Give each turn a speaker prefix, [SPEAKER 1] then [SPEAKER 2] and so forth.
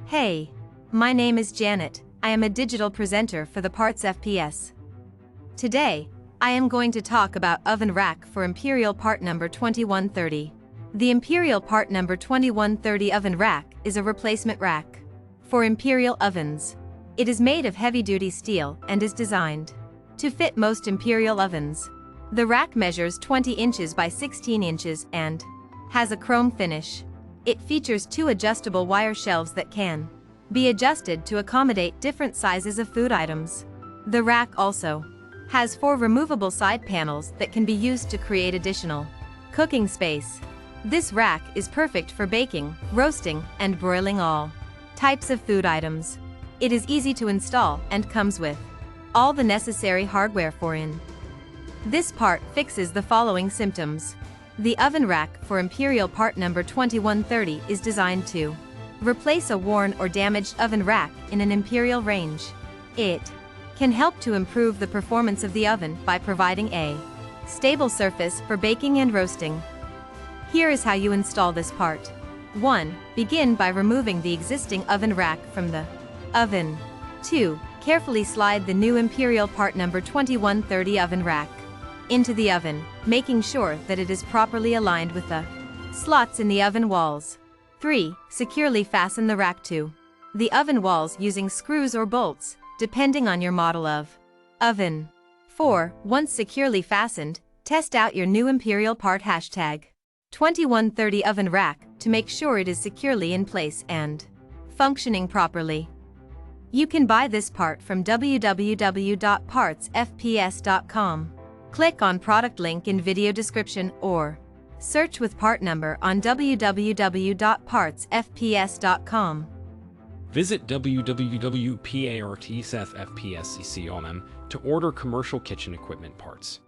[SPEAKER 1] Hey, my name is Janet. I am a digital presenter for the PartsFPS. Today, I am going to talk about oven rack for Imperial part number 2130. The Imperial part number 2130 oven rack is a replacement rack for Imperial ovens. It is made of heavy-duty steel and is designed to fit most Imperial ovens. The rack measures 20 inches by 16 inches and has a chrome finish. It features two adjustable wire shelves that can be adjusted to accommodate different sizes of food items. The rack also has 4 removable side panels that can be used to create additional cooking space. This rack is perfect for baking, roasting, and broiling all types of food items. It is easy to install and comes with all the necessary hardware for in. This part fixes the following symptoms. The oven rack for Imperial part number 2130 is designed to replace a worn or damaged oven rack in an Imperial range. It can help to improve the performance of the oven by providing a stable surface for baking and roasting. Here is how you install this part. 1. Begin by removing the existing oven rack from the oven. 2. Carefully slide the new Imperial part number 2130 oven rack into the oven, making sure that it is properly aligned with the slots in the oven walls. 3. Securely fasten the rack to the oven walls using screws or bolts, depending on your model of oven. 4. Once securely fastened, test out your new Imperial part #2130 oven rack to make sure it is securely in place and functioning properly. You can buy this part from www.partsfps.com. Click on product link in video description or search with part number on www.partsfps.com.
[SPEAKER 2] Visit www.partsfps.com to order commercial kitchen equipment parts.